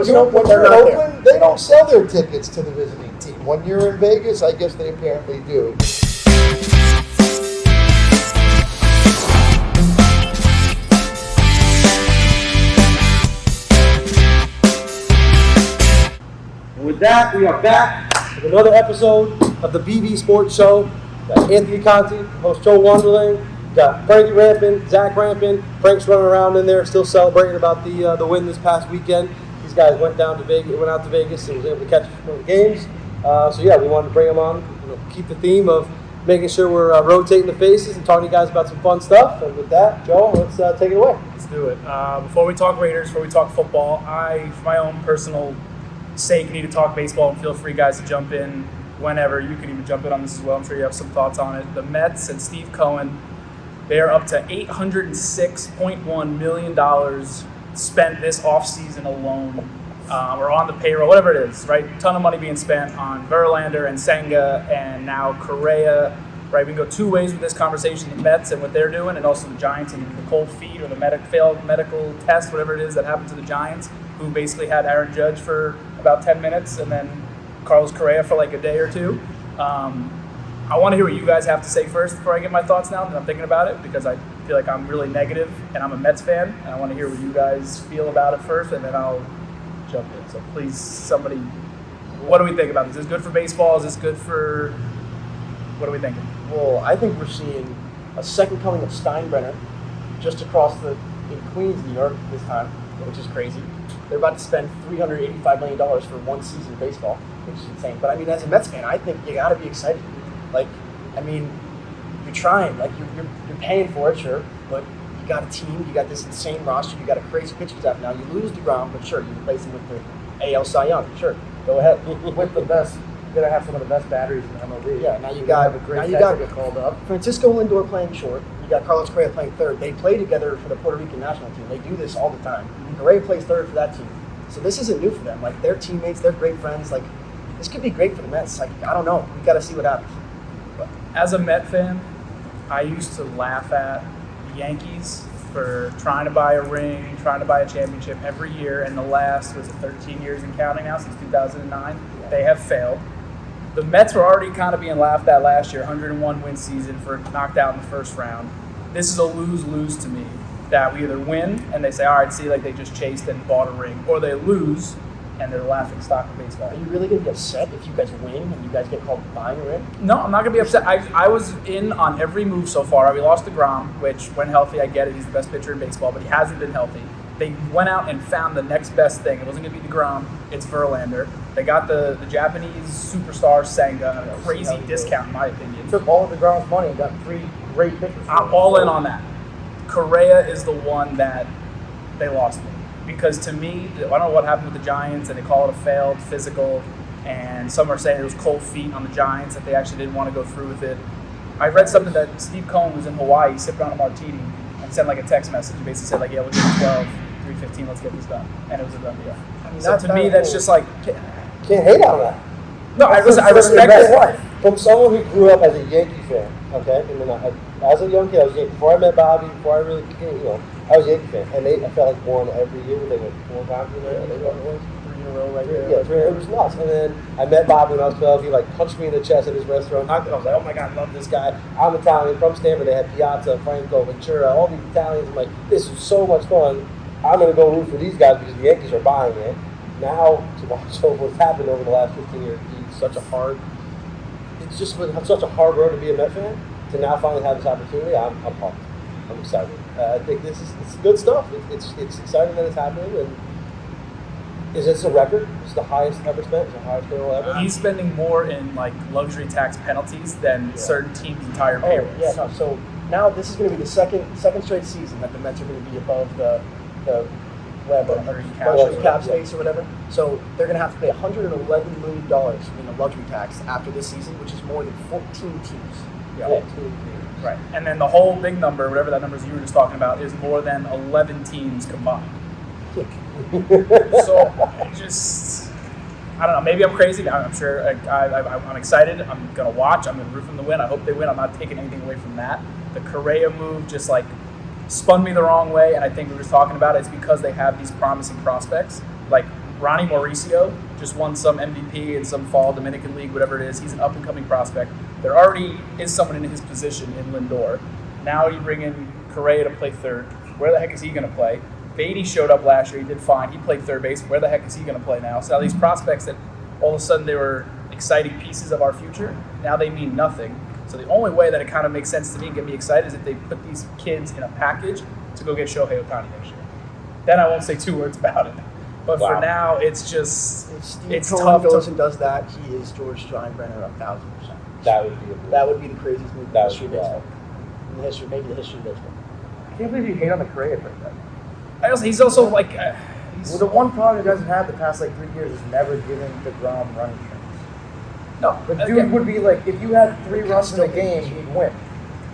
when you're in Oakland, they don't sell their tickets to the visiting team. When you're in Vegas, I guess they apparently do. With that, we are back with another episode of the BV Sports Show. Got Anthony Conti, host Joe Wanderlingh, got Frankie Ramppen, Zack Ramppen. Frank's running around in there, still celebrating about the win this past weekend. These guys went out to Vegas, and was able to catch one of the games. We wanted to bring them on, keep the theme of making sure we're rotating the faces and talking to you guys about some fun stuff. And with that, Joe, let's take it away. Let's do it. Before we talk Raiders, before we talk football, for my own personal sake, need to talk baseball, and feel free, guys, to jump in whenever. You can even jump in on this as well. I'm sure you have some thoughts on it. The Mets and Steve Cohen, they are up to $806.1 million spent this offseason alone, or on the payroll, whatever it is, right? A ton of money being spent on Verlander and Senga and now Correa, right? We can go two ways with this conversation, the Mets and what they're doing, and also the Giants and the cold feet or the failed medical test, whatever it is that happened to the Giants, who basically had Aaron Judge for about 10 minutes and then Carlos Correa for like a day or two. I want to hear what you guys have to say first before I get my thoughts now that I'm thinking about it, because I feel like I'm really negative and I'm a Mets fan, and I want to hear what you guys feel about it first, and then I'll jump in. So please, somebody, what do we think about this? Is this good for baseball? Is this good for, what are we thinking? Well, I think we're seeing a second coming of Steinbrenner just across in Queens, New York this time, which is crazy. They're about to spend $385 million for one season of baseball, which is insane. But I mean, as a Mets fan, I think you got to be excited. Like, I mean, you're trying, like you're paying for it, sure, but you got a team, you got this insane roster, you got a crazy pitching staff. Now you lose DeGrom, but sure, you replace him with the AL Cy Young, sure, go ahead. With the best, you're gonna have some of the best batteries in the MLB. Yeah, now you got called up. Francisco Lindor playing short. You got Carlos Correa playing third. They play together for the Puerto Rican national team. They do this all the time. Correa plays third for that team. So this isn't new for them. Like, they're teammates, they're great friends. Like, this could be great for the Mets. Like, I don't know. We got to see what happens. As a Met fan, I used to laugh at the Yankees for trying to buy a ring, trying to buy a championship every year, and the last, 13 years and counting now, since 2009, they have failed. The Mets were already kind of being laughed at last year, 101 win season for knocked out in the first round. This is a lose-lose to me, that we either win and they say, all right, see, like they just chased and bought a ring, or they lose and they're the laughing stock of baseball. Are you really going to be upset if you guys win and you guys get called buying a ring? No, I'm not going to be upset. I was in on every move so far. We lost DeGrom, which when healthy, I get it. He's the best pitcher in baseball, but he hasn't been healthy. They went out and found the next best thing. It wasn't going to be DeGrom. It's Verlander. They got the Japanese superstar Senga at a crazy discount, in my opinion. Took all of DeGrom's money and got 3 great pitchers. I'm all in on that. Correa is the one that they lost me. Because to me, I don't know what happened with the Giants, and they call it a failed physical, and some are saying it was cold feet on the Giants, that they actually didn't want to go through with it. I read something that Steve Cohen was in Hawaii sipping on a martini and sent like a text message. He basically said, like, yeah, we'll give you 12, 3:15, let's get this done. And it was a done deal. I mean, so to me, that's just like... Can't hate on that. No, I respect it. From someone who grew up as a Yankee fan, okay? And then as a young kid, I was Yankee. Before I met Bobby, before I really became, I was a Yankee fan. And I felt like won every year. They went 4 times in there. They won 3 in a row right there. Yeah, 3 it was nuts. And then I met Bobby when I was 12. He punched me in the chest at his restaurant. I was like, oh my God, I love this guy. I'm Italian from Stamford. They had Piazza, Franco, Ventura, all these Italians. I'm like, this is so much fun. I'm going to go root for these guys because the Yankees are buying it. Now, to watch what's happened over the last 15 years, it's such a hard road to be a Met fan. To now finally have this opportunity, I'm pumped. I'm excited. I think it's good stuff. It's exciting that it's happening. And is this a record? It's the highest ever spent. It's the highest payroll ever. He's spending more in like luxury tax penalties than certain teams' entire payrolls. Yeah, no. So now this is going to be the second straight season that the Mets are going to be above the luxury cap space or whatever. So they're going to have to pay $111 million in a luxury tax after this season, which is more than 14 teams. Yeah. 14 teams. Right. And then the whole big number, whatever that number is you were just talking about, is more than 11 teams combined. So I don't know. Maybe I'm crazy. I'm sure I'm excited. I'm going to watch. I'm going to root for them to win. I hope they win. I'm not taking anything away from that. The Correa move just like spun me the wrong way, and I think we were just talking about it. It's because they have these promising prospects. Like Ronnie Mauricio just won some MVP in some fall Dominican League, whatever it is. He's an up-and-coming prospect. There already is someone in his position in Lindor. Now you bring in Correa to play third. Where the heck is he going to play? Beatty showed up last year. He did fine. He played third base. Where the heck is he going to play now? So now these prospects that all of a sudden they were exciting pieces of our future, now they mean nothing. So the only way that it kind of makes sense to me and get me excited is if they put these kids in a package to go get Shohei Ohtani next year. Then I won't say two words about it. But for now, it's just If Steve it's Cohen tough goes to, and does that, he is George Steinbrenner 1,000%. That would be a That would be the craziest move in the That would history of be baseball. In the history, maybe the history of baseball. I can't believe you hate on the Correa like that. he's also like Well, the one problem you guys have had the past like 3 years is never giving DeGrom running chance. no. The dude Again, would be like, if you had 3 runs in a game, he'd win.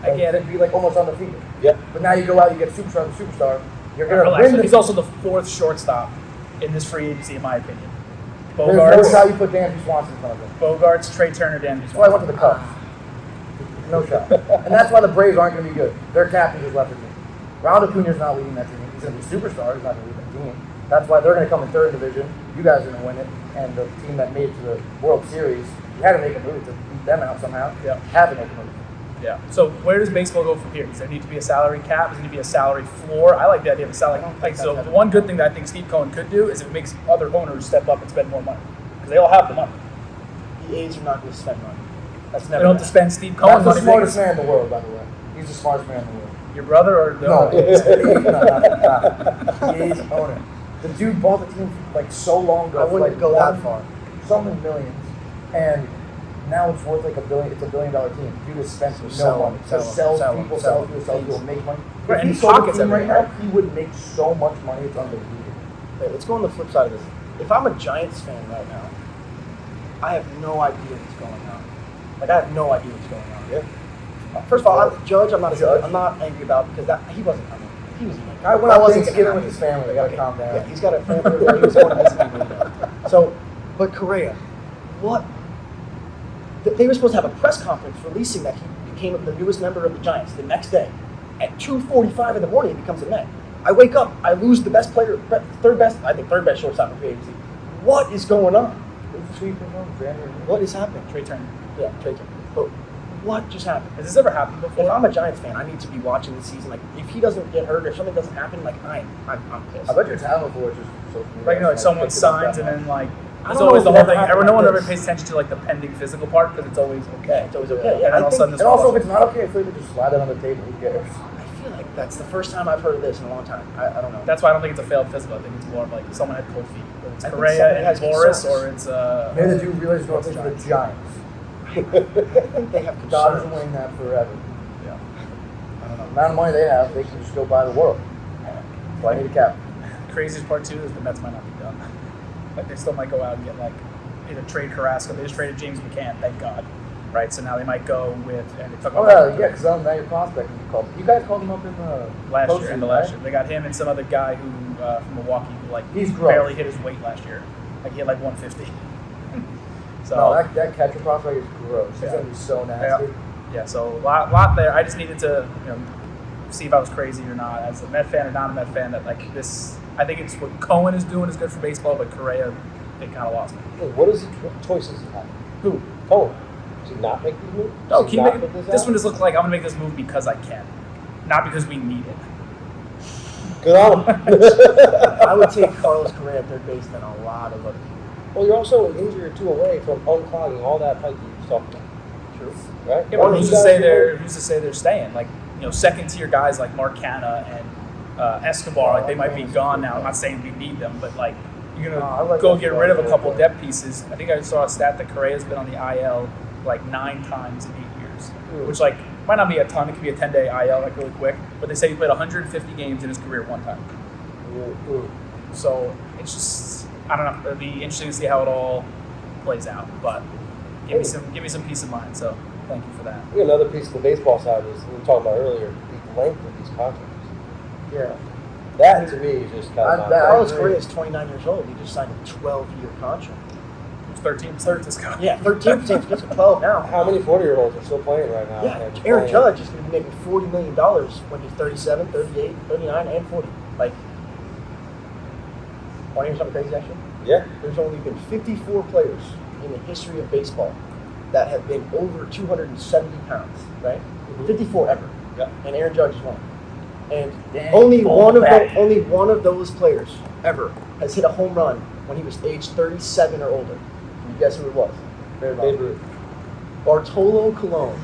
I get it. He'd be like almost undefeated. Yep. But now you go out, you get a superstar. You're gonna relax. win. He's also the fourth shortstop in this free agency, in my opinion. There's no Bogarts, shot you put Dansby Swanson in front of him. Bogarts, Trey Turner, Dan. That's why I went to the Cubs. No shot. And that's why the Braves aren't going to be good. Their captain just left the team. Ronald Acuña's not leading that team. He's going to be a superstar. He's not going to lead that team. That's why they're going to come in third division. You guys are going to win it. And the team that made it to the World Series, you had to make a move to beat them out somehow. Yeah. Had to make a move. Yeah. So where does baseball go from here? Does there need to be a salary cap? Does there need to be a salary floor? I like the idea of a salary. Like, so the one good thing that I think Steve Cohen could do is it makes other owners step up and spend more money because they all have the money. The A's are not going to spend money. That's They never don't have to happened. spend Steve Cohen That's the money. smartest man in the world, by the way. He's the smartest man in the world. Your brother or the No, the A's owner. The dude bought the team like so long ago. I wouldn't for, go like, that far. Something millions, and now it's worth like $1 billion. It's $1 billion team. Dude has spent no sell money. him, So sell sells him, people, sell sells him. people, sells people, make money. Right, If and he sold the pockets team right everything, now, right? he would make so much money. It's unbelievable. Wait, let's go on the flip side of this. If I'm a Giants fan right now, I have no idea what's going on. Like, I have no idea what's going on. Yeah. First of all, Judge, I'm not Judge. I'm not angry about because he wasn't coming. He was eating. Guy went out Thanksgiving with his family. They gotta calm down. Yeah, he's got a family. He was going to visit me right now. So, but Correa, what? They were supposed to have a press conference releasing that he became the newest member of the Giants the next day. At 2:45 in the morning, he becomes a Met. I wake up, I lose the best player, third best shortstop in free agency. What is going on? What is happening? Trey Turner. Yeah, Trey Turner. But what just happened? Has this ever happened before? If I'm a Giants fan, I need to be watching this season. Like, if he doesn't get hurt or something doesn't happen, like I'm pissed. I bet your talent for it just social media. Like, you know, like someone signs and then like I there's don't always know the if whole it thing. ever No one happened ever like pays attention to like the pending physical part because it's always okay. It's always okay. And I all of a think- sudden this And also, falls if it's not okay, I feel like they just slide it on the table. Who cares? I feel like that's the first time I've heard of this in a long time. I don't know. That's why I don't think it's a failed physical. I think it's more of like someone had cold feet. Whether it's I think Correa somebody and has Boris concerns. or it's Maybe the dude realizes going to play for the Giants. I think they have Dodgers concerns. will win that forever. yeah. I don't know. The amount of money they have, they can just go buy the world. That's why I need a cap. The craziest part too is the Mets might not be done. Like they still might go out and get like either trade Carrasco. They just traded James McCann, thank God. Right, so now they might go with and they talk Oh about yeah, because now your prospect. You guys called him up in the last year postseason, and the last right? year. They got him and some other guy who from Milwaukee who like He's gross. barely hit his weight last year. Like he had like 150. So No, that catcher prospect is gross. He's Yeah. gonna be so nasty. yeah, so a lot there. I just needed to, see if I was crazy or not as a Met fan or not a Met fan. That like this, I think it's what Cohen is doing is good for baseball, but Correa, they kind of lost me. What choices he have? Who? Cohen. Does he not make these moves? No, Does he keep not making, put this out? one just looks like I'm gonna make this move because I can, not because we need it. Good on him. I would take Carlos Correa at third base than a lot of other people. Well, you're also an injury or two away from unclogging all that pipe you just talked about. True. Right? Yeah, One but of who's you to guys say can they're work. who's to say they're staying? Like second tier guys like Mark Canha and Escobar, like they might be gone now. I'm not saying we need them, but like you're gonna I like go Escobar get rid of a very couple much. depth pieces. I think I saw a stat that Correa's been on the IL like 9 times in 8 years, which like might not be a ton. It could be a 10-day IL like really quick, but they say he played 150 games in his career one time. So it's just I don't know. It'll be interesting to see how it all plays out, but give me some peace of mind. So thank you for that. I think another piece of the baseball side is we were talking about earlier, the length of these contracts. Yeah. That to me is just kind of Carlos Correa is 29 years old. He just signed a 12-year contract. It's 13% discount. Yeah, 13% gets to 12 now. how many 40-year-olds are still playing right now? Yeah, and Aaron playing? Judge is going to be making $40 million when he's 37, 38, 39, and 40. Like, want to hear something crazy, actually? Yeah. There's only been 54 players in the history of baseball that have been over 270 pounds, right? 54 ever. Yeah. And Aaron Judge is one. And Dang, only full back. only one of those players ever has hit a home run when he was age 37 or older. Can you guess who it was? Babe Ruth. Bartolo Colon.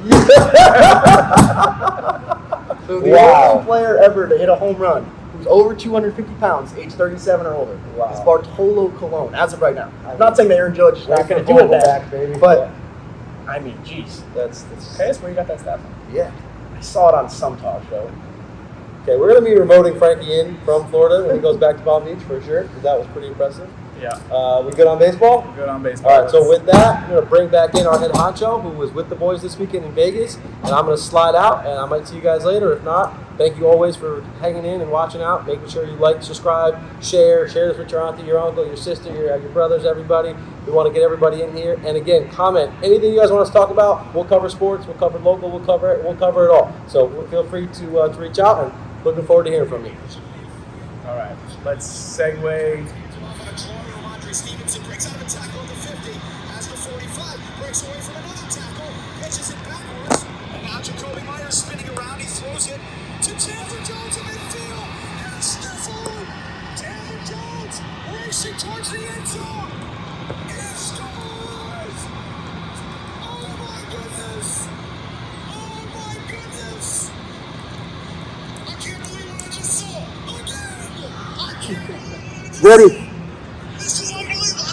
So the Wow. only player ever to hit a home run who's over 250 pounds, age 37 or older, Wow. is Bartolo Colon, as of right now. I'm not saying that Aaron Judge is not going to do it back, baby. but, I mean, geez. That's Okay, that's where you got that stat from. yeah. I saw it on some talk show. Okay, we're going to be remoting Frankie in from Florida when he goes back to Palm Beach for sure, because that was pretty impressive. Yeah. We good on baseball? Good on baseball. All right, so with that, we're going to bring back in our head honcho, who was with the boys this weekend in Vegas, and I'm going to slide out, and I might see you guys later. If not, thank you always for hanging in and watching out, making sure you like, subscribe, share this with your auntie, your uncle, your sister, your brothers, everybody. We want to get everybody in here. And again, comment anything you guys want us to talk about. We'll cover sports, we'll cover local, we'll cover it all. So feel free to reach out, and looking forward to hearing from you. All right, let's segue. Stevenson breaks out of a tackle at the 50, has the 45, breaks away from another tackle, pitches it backwards, and now Jacoby Myers spinning around, he throws it to Chandler Jones in midfield, and Stamford! Chandler Jones racing towards the end zone, he scores! Oh my goodness! Oh my goodness! I can't believe what I just saw! Again! I can't believe what I just saw! Ready? This is unbelievable.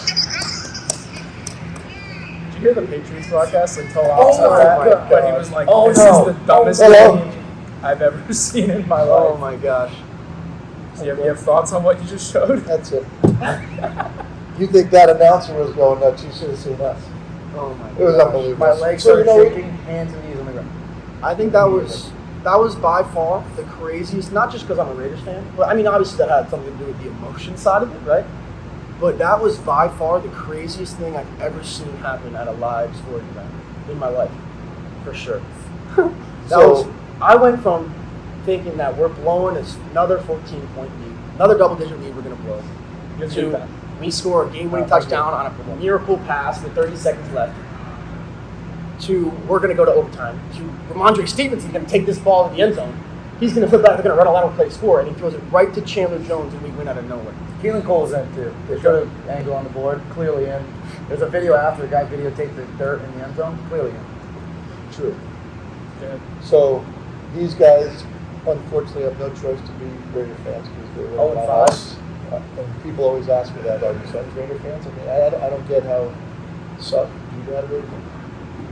Did you hear the Patriots broadcast? Like, told Oh said my that, God. but he was like, Oh "This no. is the dumbest Hello. game I've ever seen in my Oh life." my gosh. So you have thoughts on what you just showed? That's it. You think that announcer was going nuts? You should have seen us. Oh my It was gosh. unbelievable. My legs So, started shaking, hands and knees on the ground. I think that was by far the craziest, not just because I'm a Raiders fan, but I mean, obviously that had something to do with the emotion side of it, right? But that was by far the craziest thing I've ever seen happen at a live sporting event in my life, for sure. I went from thinking that we're blowing another 14-point lead, another double-digit lead we're going to blow, You did that. to we score a game-winning touchdown on a miracle pass with 30 seconds left, to we're going to go to overtime, to Ramondre Stevenson's going to take this ball to the end zone. He's going to flip out, they're going to run a lateral play score, and he throws it right to Chandler Jones, and we win out of nowhere. Keelan Cole's in too. They showed an angle on the board, clearly in. There's a video after the guy videotaped the dirt in the end zone, clearly in. True. Good. So these guys, unfortunately, have no choice to be Raider fans because they're Oh, and my five? house. And people always ask me that, are your sons Raider fans? I mean, I don't get how. So, you got a Raider fan?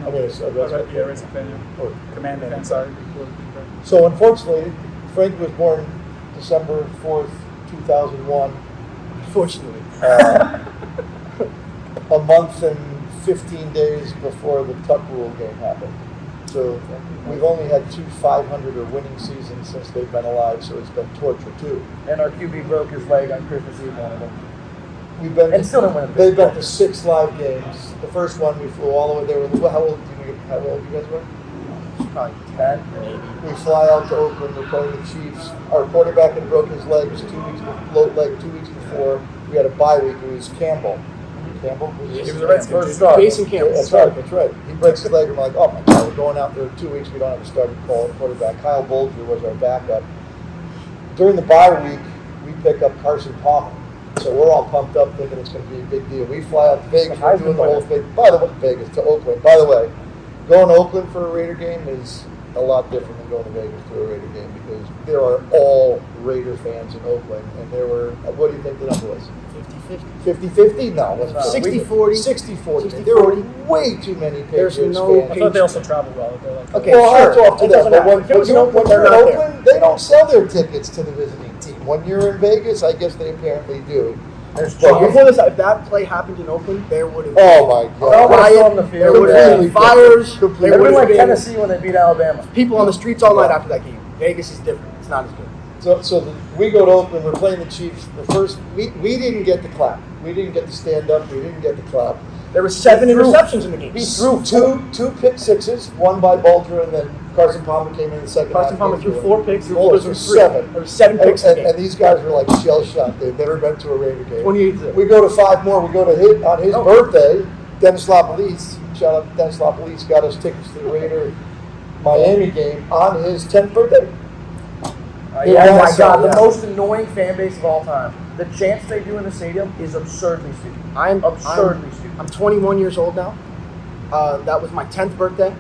I mean, it's a Yeah, Racing fan, yeah. or Command fan, sorry. So unfortunately, Frank was born December 4th, 2001, Unfortunately. a month and 15 days before the Tuck Rule game happened. So we've only had 2 500 or winning seasons since they've been alive, so it's been torture too. And our QB broke his leg on Christmas Eve, one of them. We've been And still didn't win a They've big been to 6 live games. The first one we flew all the way. They were how old you guys were? Probably 10. maybe. We fly out to Oakland. We're playing the Chiefs. Our quarterback had broke his legs 2 weeks before. We had a bye week. It was Campbell. Campbell? He was a Redskin. First start. Jason Campbell. That's right. He breaks his leg. I'm like, oh my God, we're going out there 2 weeks. We don't have a starting quarterback. Kyle Bolger was our backup. During the bye week, we pick up Carson Palmer. So we're all pumped up thinking it's going to be a big deal. We fly out to Vegas. We're doing the whole thing. By the way, Vegas to Oakland. By the way, going to Oakland for a Raider game is a lot different than going to Vegas to a Raider game because there are all Raider fans in Oakland. And there were, what do you think the number was? 50-50. 50-50? No, it wasn't. 60-40. 60-40. There were way too many There's Patriots no fans. I thought they also travel well. They're like, Okay, Well, sure. hats off to It them. doesn't But matter. when If it was in you're Oakland, in they're not there. Oakland, they don't sell their tickets to the visiting team. When you're in Vegas, I guess they apparently do. There's Well, Chiefs. Before this, if that play happened in Oakland, there would have Oh my All God. right. on the field. there would have Completely been fires. different. There They've would been have like been Tennessee when they beat Alabama. people on the streets all night after that game. Vegas is different. It's not as good. So we go to Oakland. We're playing the Chiefs. The first we didn't get the clap. We didn't get the stand up. We didn't get the clap. There were 7 He threw- interceptions in the game. He threw two pick sixes, one by Bulger and then Carson Palmer came in the second Carson half. Palmer threw 4 picks. Threw Mulder 4, threw so 3. 7. There were 7 picks. And these guys were like shell-shocked. They've never been to a Raider game. 28-0. We go to 5 more. We go to on his birthday. Dennis LaPolice, shout out to Dennis LaPolice, got us tickets to the Raider Miami game on his 10th birthday. Oh my God, Yeah. the most annoying fan base of all time. The chants they do in the stadium is absurdly stupid. I'm Absurdly stupid. I'm 21 years old now. That was my 10th birthday.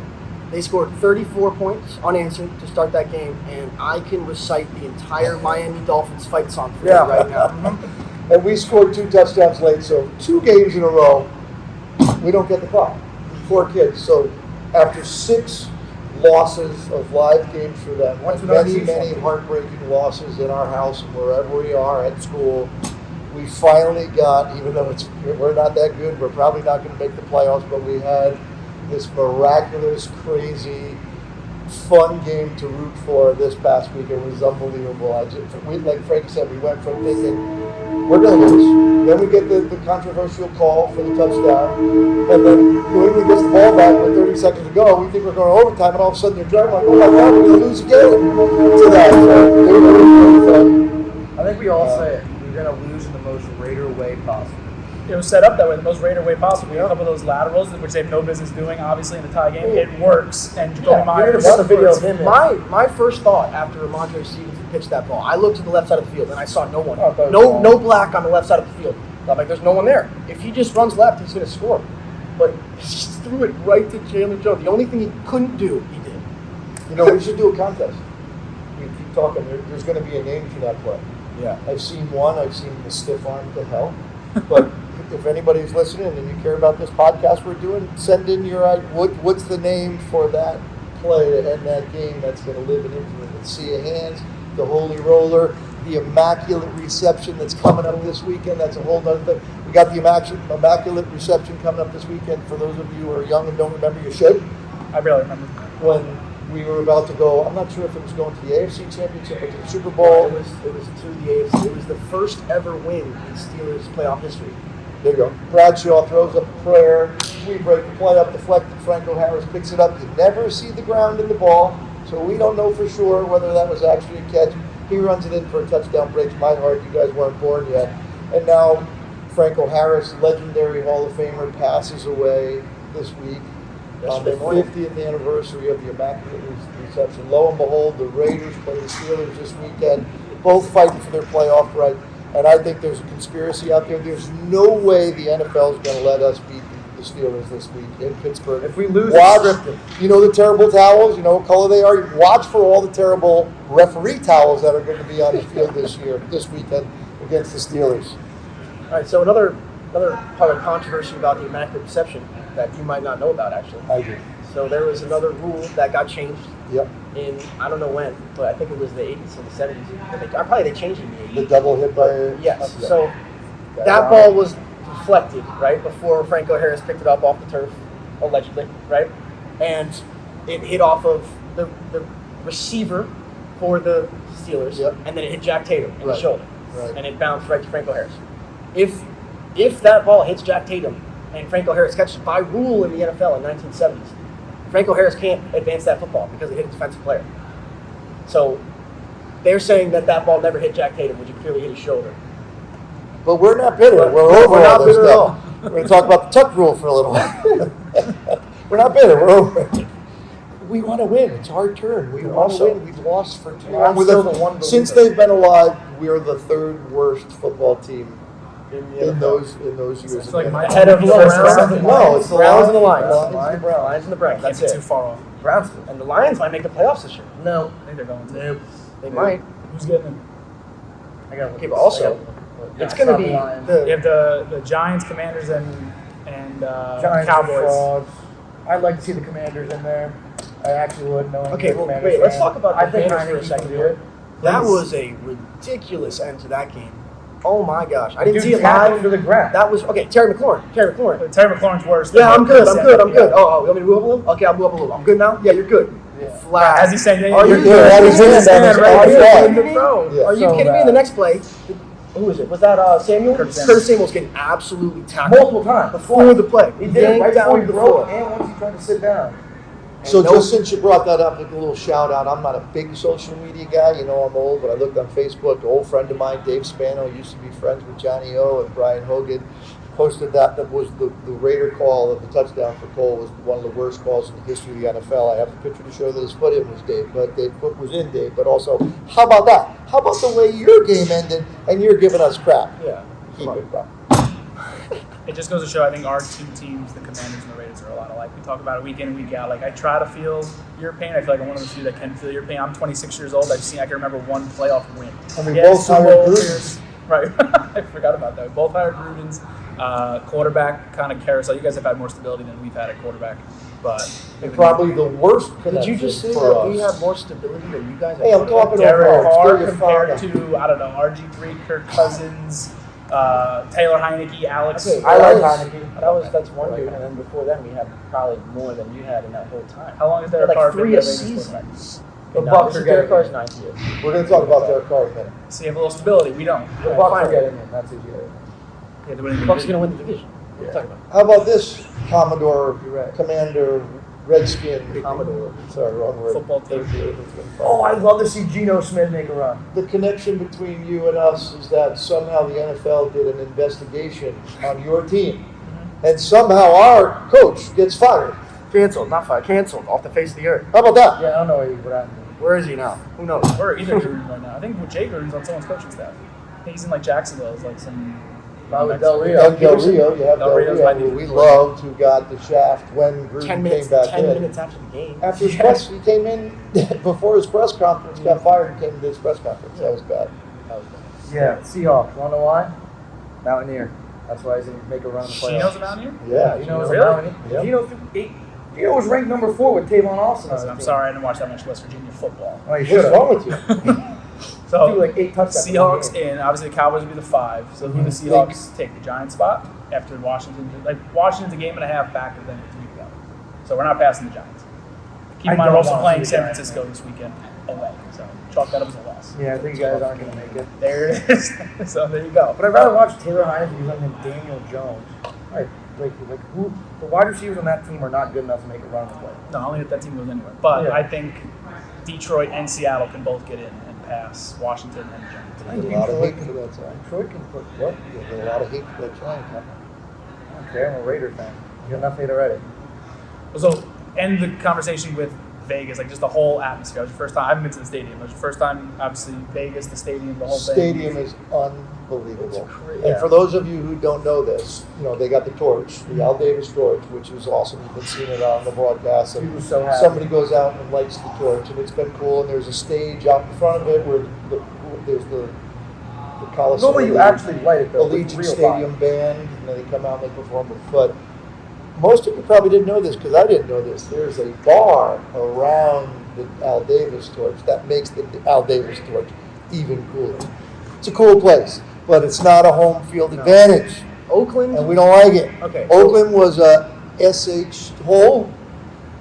They scored 34 points unanswered to start that game, and I can recite the entire Miami Dolphins fight song for you right now. And we scored 2 touchdowns late, so 2 games in a row, we don't get the call. 4 kids. So after 6 losses of live games for them, and many heartbreaking losses in our house and wherever we are at school, we finally got, even though we're not that good, we're probably not going to make the playoffs, but we had this miraculous, crazy, fun game to root for this past week. It was unbelievable. Like Frank said, we went from thinking, we're going to lose. Then we get the controversial call for the touchdown. And then New England gets the ball back with 30 seconds to go. We think we're going to overtime, and all of a sudden you're driving like, oh my God, we're going to lose again. To that. So it was really fun. I think we all say it. We're going to lose in the most Raider way possible. It was set up that way, the most Raider way possible. A couple of those laterals, which they have no business doing, obviously, in the tie game. It works. And Jacoby Myers. There's a video of him. My first thought after Ramondre Stevenson pitched that ball, I looked to the left side of the field and I saw no one. No black on the left side of the field. I'm like, there's no one there. If he just runs left, he's going to score. But he just threw it right to Chandler Jones. The only thing he couldn't do, he did. You know, we should do a contest. We keep talking. There's going to be a name for that play. Yeah. I've seen one. I've seen the stiff arm to hell. But if anybody's listening and you care about this podcast we're doing, send in your what's the name for that play to end that game that's going to live in infamy. The sea of hands, the holy roller, the immaculate reception that's coming up this weekend. That's a whole other thing. We got the immaculate reception coming up this weekend. For those of you who are young and don't remember, you should. I barely remember. When we were about to go, I'm not sure if it was going to the AFC Championship or to the Super Bowl. It was to the AFC. It was the first ever win in Steelers playoff history. There you go. Bradshaw throws up a prayer. We break the play up, deflected. Franco Harris picks it up. You never see the ground in the ball, so we don't know for sure whether that was actually a catch. He runs it in for a touchdown, breaks my heart. You guys weren't born yet. And now Franco Harris, legendary Hall of Famer, passes away this week on the 50th anniversary of the Immaculate Reception. Lo and behold, the Raiders play the Steelers this weekend, both fighting for their playoff right. And I think there's a conspiracy out there. There's no way the NFL is going to let us beat the Steelers this week in Pittsburgh. If we lose, watch, it's scripted. you know the terrible towels, you know what color they are. Watch for all the terrible referee towels that are going to be on the field this weekend against the Steelers. All right, so another part of controversy about the Immaculate Reception that you might not know about, actually. I do. So there was another rule that got changed Yep. in, I don't know when, but I think it was the 80s or the 70s. Probably they changed it in the 80s. The double hit by... Yes. Yeah. So that ball was deflected, right, before Franco Harris picked it up off the turf, allegedly, right? And it hit off of the receiver for the Steelers, Yep. and then it hit Jack Tatum in the Right. shoulder. Right. And it bounced right to Franco Harris. If that ball hits Jack Tatum and Franco Harris catches it by rule in the NFL in 1970s, Franco Harris can't advance that football because it hit a defensive player. So they're saying that ball never hit Jack Tatum, which it clearly hit his shoulder. But we're not bitter. We're over We're not all this bitter at stuff. all. We're going to talk about the tuck rule for a little while. We're not bitter. We're over it. We want to win. It's our turn. We want to win. We've lost for too long. I'm still the one Since believer. they've been alive, we're the 3rd worst football team in those years. It's like my Ahead of the first Browns. or second. No, it's the Browns and the Lions. Lions. Lions and the Browns. Can't That's be too it. far off. Browns. And the Lions might make the playoffs this year. No. I think they're going to. Nope. They might. Who's getting them? I got Okay, but also, it's going to be You have the Giants, Commanders, and Giants Cowboys. frauds. I'd like to see the Commanders in there. I actually would. Knowing Okay, the well, Commanders wait, let's fan. talk about the I think Commanders for a Heineke second can do here. it. That was a ridiculous end to that game. Oh my gosh. I didn't see it tackled live. to the ground. That was, okay, Terry McLaurin. Terry McLaurin's worse. Yeah, I'm good. than I'm good. Oh, you want me to move up a little? Okay, I'll move up a little. I'm good now? Yeah, you're good. Yeah. Flat. As he's saying, yeah, Are you're you good. That is He's his standing damage. right Are you here. kidding me? Bro. Yeah. Are you So kidding me? bad. In the next play, who was it? Was that Samuel? Curtis Samuel's getting absolutely tackled. Multiple times. Before the play. He did it right Yanked before he down the broke floor. and once he tried to sit down. So just since you brought that up, like a little shout out, I'm not a big social media guy. You know I'm old, but I looked on Facebook. An old friend of mine, Dave Spano, used to be friends with Johnny O and Brian Hogan, posted that was the Raider call of the touchdown for Cole was one of the worst calls in the history of the NFL. I have a picture to show that his foot in was Dave, but Dave foot was in Dave. But also, how about that? How about the way your game ended and you're giving us crap? Yeah. Keep it, bro. It just goes to show, I think our two teams, the Commanders and the Raiders, are a lot alike. We talk about it week in and week out. Like, I try to feel your pain. I feel like I'm one of the few that can feel your pain. I'm 26 years old. I can remember one playoff win. And we both hired Gruden. Right. I forgot about that. We both hired Gruden's quarterback kind of carousel. You guys have had more stability than we've had at quarterback. But And probably the worst Did you just say for that us. we have more stability than you guys? Hey, I'm talking Derek overall. Carr Still your compared father. to, I don't know, RG3, Kirk Cousins, Taylor Heineke, Alex. Okay, I like Heineke. That's one dude, and then before then we had probably more than you had in that whole time. How long has We had Derek Carr like been 3 the a Raiders season. quarterback? The No, Bucks this are is Derek getting Carr's him. 9th year. We're going to talk about Derek Carr in a minute. So you have a little stability. We don't. The Yeah, Bucks fine. are getting him. That's his year. Yeah, they're winning The the Bucks are division. gonna win the division. What are you talking about? How about this Commodore, You're right. Commander, Redskin, Commodore. sorry, wrong word. Football team. Oh, I'd love to see Geno Smith make a run. The connection between you and us is that somehow the NFL did an investigation on your team, and somehow our coach gets fired. Canceled, not fired. Canceled off the face of the earth. How about that? Yeah, I don't know what happened. Where is he now? Who knows? Or either Gruden right now. I think Jay Gruden's on someone's coaching staff. I think he's in like Jacksonville. It's like some. Probably Del Rio. Doug Del Rio, you have Del Del Rio's Rio, my who we defensive loved, who got the shaft when Gruden 10 came back 10 in. minutes after the game. After his press, he came in before his press conference, got fired, and came to his press conference. That was bad. Yeah, Seahawks. Wanna know why? Mountaineer. That's why he's going to make a run in the She knows playoffs. about here? Yeah, You know, Really? Yep. Geno was ranked number 4 with Tavon Austin. on Listen, the I'm team. sorry I didn't watch that much West Virginia football. Oh, you What's should have. wrong with you? So Threw like 8 touchdowns. Seahawks in. Obviously, the Cowboys would be the 5. So who the Seahawks take the Giants spot after Washington? Like Washington's a game and a half back of them 3 to go. So we're not passing the Giants. Keep I in mind, don't we're also wanna playing see the San Giants, Francisco this weekend away. So chalk that up as a loss. Yeah, I think you guys aren't going to make it. There it is. So there you go. But I'd rather watch Taylor Heineke than Daniel Jones. Like who? The wide receivers on that team are not good enough to make a run in the play. No, I don't think that team goes anywhere. But Yeah. I think Detroit and Seattle can both get in and pass Washington and the Giants. There's a lot of hate for that time. Detroit can put what? There's a lot of hate for that Giant. I don't care. I'm a Raider fan. You got enough hate already. So end the conversation with Vegas, like just the whole atmosphere. It was your first time. I haven't been to the stadium. It was your first time, obviously, Vegas, the stadium, the whole thing. Stadium is unbelievable. It's crazy. And for those of you who don't know this, they got the torch, the Al Davis torch, which is awesome. You've been seeing it on the broadcast. He And was so happy. somebody goes out and lights the torch, and it's been cool. And there's a stage out in front of it where there's the Coliseum. Normally you actually light it though. with Allegiant real Stadium band, and then they come out and they perform. But most of you probably didn't know this because I didn't know this. There's a bar around the Al Davis torch that makes the Al Davis torch even cooler. It's a cool place, but it's not a home field advantage, Oakland. and we don't like it. Okay. Oakland was a SH hole,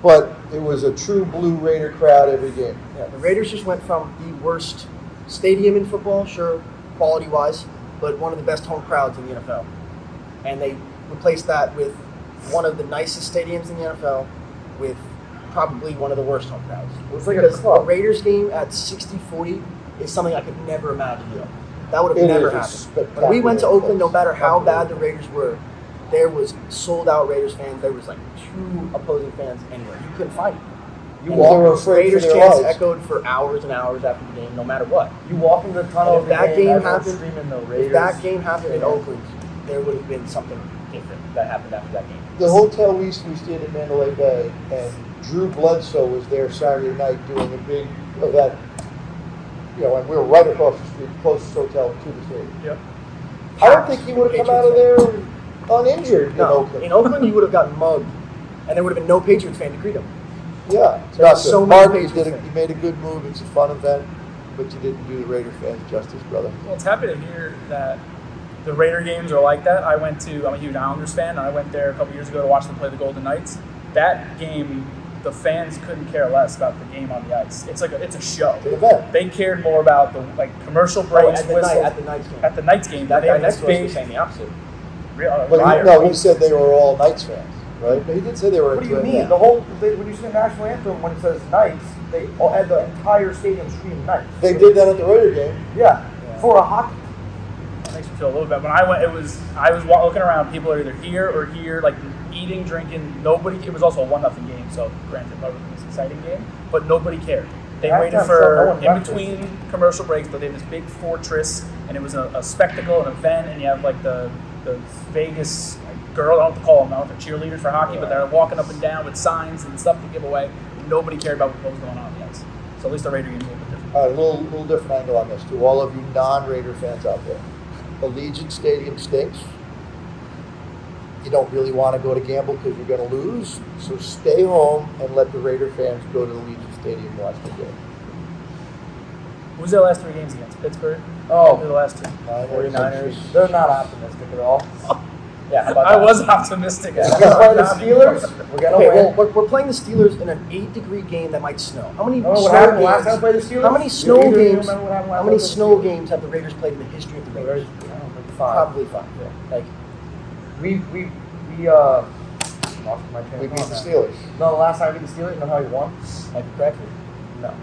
but it was a true blue Raider crowd every game. Yeah, the Raiders just went from the worst stadium in football, sure, quality-wise, but one of the best home crowds in the NFL. And they replaced that with one of the nicest stadiums in the NFL with probably one of the worst home crowds. It was like a Because club. a Raiders game at 60-40 is something I could never imagine. That would It have never is a happened. When we went to spectacular Oakland, no place. matter how bad the Raiders were, there was sold-out Raiders fans. There was like 2 opposing fans anywhere. You couldn't fight it. You And walk, they were afraid for Raiders their chants lives. echoed for hours and hours after the game, no matter what. You walk into the tunnel And of if the that game everyone's happened- screaming the Raiders. If that game happened in Oakland, there would have been something different that happened after that game. The Hotel we stayed in Mandalay Bay, and Drew Bledsoe was there Saturday night doing a big event. And we were right across the street, closest hotel to the stadium. Yep. I don't think he would have come out of there uninjured in No, Oakland. in Oakland you would have gotten mugged, and there would have been no Patriots fan to greet him. Yeah, There not were so good. many Martin Patriots he made a good move. It's a fun event, but you didn't do the Raider fans justice, brother. Well, it's happy to hear that the Raider games are like that. I'm a huge Islanders fan, and I went there a couple years ago to watch them play the Golden Knights. That game, the fans couldn't care less about the game on the ice. It's a show. It's an event. They cared more about the commercial breaks, at the whistles. Knights game. At the Knights game, That they guy have this next to us was big. saying the opposite. But he said they were all Knights fans. right? But he did say they were What do into you it. mean? Yeah. When you see the national anthem, when it says Knights, they all had the entire stadium screaming Knights. They did that at the Raider game. Yeah, for a hockey. That makes me feel a little bit. When I went, I was looking around. People are either here or here, like eating, drinking. Nobody. It was also a 1-0 game, so granted, it was an exciting game, but nobody cared. They Halftime waited show, no for one in left between commercial breaks, but they had this big fortress, and it was a spectacle, an event, and you have like the Vegas girl. I don't know what to call them. I don't know if they're cheerleaders for hockey, but they're walking up and down with signs and stuff to give away. Nobody cared about what was going on on the ice. So at least the Raider game was a little bit different. All right, a little different angle on this to all of you non-Raider fans out there. Allegiant Stadium stinks. You don't really want to go to gamble because you're going to lose. So stay home and let the Raider fans go to Allegiant Stadium and watch the game. Who was their last 3 games against? Pittsburgh? Oh. Who were the last 2? 49ers. They're not optimistic at all. Yeah, how about I that? was optimistic. We're play the Steelers. We're gonna win. well, we're playing the Steelers in an 8-degree game that might snow. How many Remember what snow happened last time games? we played the Steelers? How many You snow either games? remember what happened last How many time we snow played the Steelers? games have the Raiders played in the history of the Raiders? Probably Probably 5. Yeah. Like we lost my train We of beat thought the now. Steelers. No, the last time we beat the Steelers, you know how we won? Might be correct. No.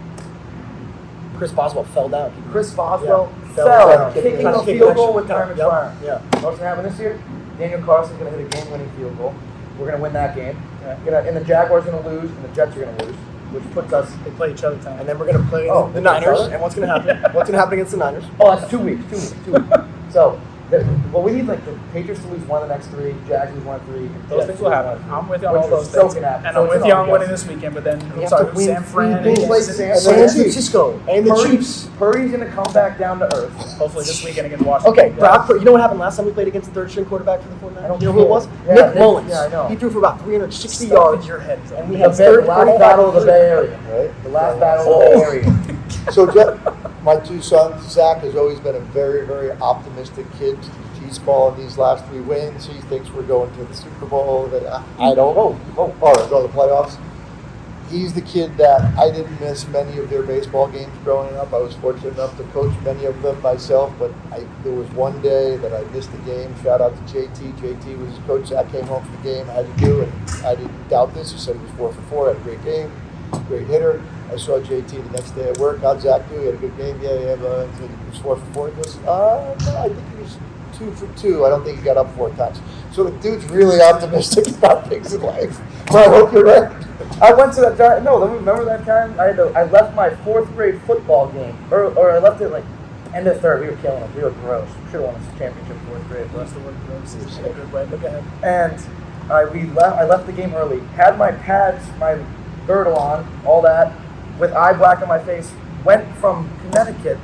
Chris Boswell fell down. Chris Boswell Fell fell, down. kicking Trying to a kick field an goal extra- with time Yep. expiring. Yeah. What's going to happen this year? Daniel Carson's going to hit a game-winning field goal. We're going to win that game. And the Jaguars are going to lose, and the Jets are going to lose, which puts us. They play each other tonight. And then we're going to play Oh, the Niners. each other? And what's going to happen? What's going to happen against the Niners? Oh, that's 2 weeks. 2 weeks. So, well, we need like the Patriots to lose 1 of the next 3, Jags lose 1 of 3. Those things will happen. I'm with you on all those So things. can happen. And So I'm with it's you all on winning guess. this weekend, but then We have sorry, to win San Fran 3 and games. Kansas City. San San Chiefs. Francisco and the Chiefs. Purdy's going to come back down to earth. Hopefully this weekend against Washington. Okay, Brock Purdy. You know what happened last time we played against the third-string quarterback for the 49ers? I don't You know who it care. was? Yeah, Nick Nick- Mullins. yeah, I know. He threw for about 360 Stuff in yards. your head. And we The had third last battle of the Bay Area. Right? The last battle of the Bay Area. So my 2 sons, Zach has always been a very, very optimistic kid. He's calling these last 3 wins. He thinks we're going to the Super Bowl. That I don't. Or go to the playoffs. He's the kid that I didn't miss many of their baseball games growing up. I was fortunate enough to coach many of them myself, but there was one day that I missed the game. Shout out to JT. JT was his coach. Zach came home from the game. How did you do? And I didn't doubt this. He said he was 4 for 4. Had a great game, great hitter. I saw JT the next day at work. How'd Zach do? He had a good game. Yeah. But he was 4 for 4. He goes, no, I think he was 2 for 2. I don't think he got up 4 times. So the dude's really optimistic about things in life. Well, I hope you're right. I went to that giant. No, remember that time? I left my 4th grade football game, or I left it like end of 3rd. We were killing them. We were gross. Should have won this championship 4th grade. That's the word gross is a good way. Look ahead. And I left the game early. Had my pads, my girdle on, all that, with eye black on my face. Went from Connecticut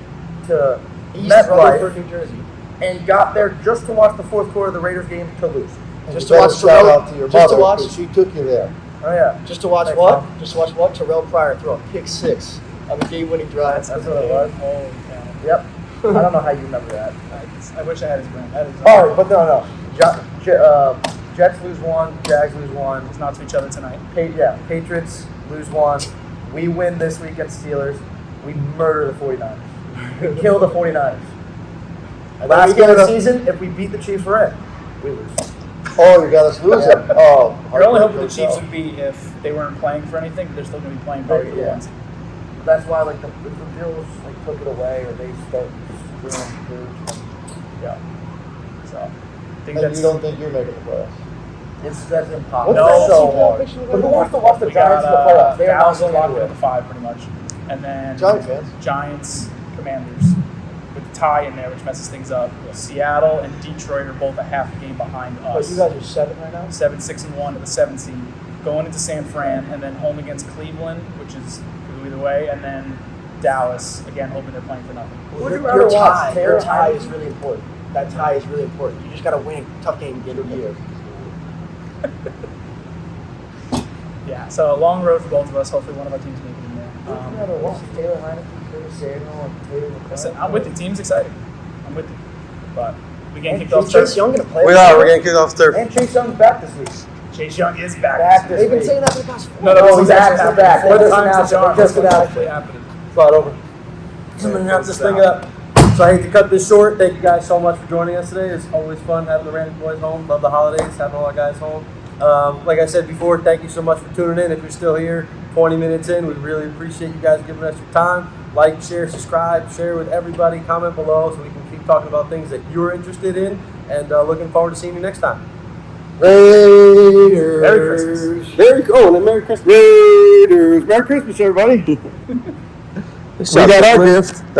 to East MetLife Rutherford, New Jersey. and got there just to watch the 4th quarter of the Raiders game to lose. Just You to better watch shout Terrell. out to your Just to mother, watch. 'cause she took you there. Oh yeah. Just to watch Thanks, what? Mom. Just to watch what? Terrell Pryor throw a pick 6 on the game-winning drive. That's what it was. Holy cow. Yep. I don't know how you remember that. I wish I had his brain. That is Oh, but no. Jets lose 1, Jags lose 1. it's not to each other tonight. Patriots lose 1. We win this week against Steelers. We murder the 49ers. We kill the 49ers. Last game of the season, if we beat the Chiefs, we're in. We lose. Oh, you got us losing. Oh, Your only hope with the hotel. Chiefs would be if they weren't playing for anything, but they're still going to be playing probably for the Yeah. ones. That's why, like, if the Bills took it away, or they start screwing Pooch. Yeah. So I think And that's. you don't think you're making the playoffs? That's impossible. No. It's so hard. But who wants to watch the we Giants in the got playoffs? They are not Dallas going locked anywhere. in the 5 pretty much, and then Giant fans. Giants, Commanders, with the tie in there, which messes things up. Seattle and Detroit are both a half a game behind But us. you guys are 7 right now? 7, 6, and 1 to the 7th seed, going into San Fran, and then home against Cleveland, which is could go either way, and then Dallas again, hoping they're playing for nothing. Would you Your rather watch tie Taylor is Heineke? really important. That tie is really important. You just got to win a tough game at the end of the year. Yeah, so a long road for both of us. Hopefully, one of our teams make it in there. Would you rather watch Taylor Heineke, Curtis Samuel, and Taylor Listen, McCoy? I'm with you. Team's excited. I'm with you, but we getting And kicked off Chase Thursday. Young going to play? We are. We're getting kicked off Thursday. And Chase Young's back this week. Chase Young is back. Back this They've been week. saying that for the past 4 No, No, this he's is actually back. happening. Back. Fourth They just time's announced the it. charm. They just It's announced actually it. happening. It's not over. I'm going to wrap this thing up. So I hate to cut this short. Thank you guys so much for joining us today. It's always fun having the Ramppens boys home. Love the holidays, having all our guys home. Like I said before, thank you so much for tuning in. If you're still here, 20 minutes in, we really appreciate you guys giving us your time. Like, share, subscribe, share with everybody, comment below so we can keep talking about things that you're interested in. And looking forward to seeing you next time. Raiders. Merry Christmas. Merry Christmas. Raiders. Merry Christmas, everybody. We got our gift.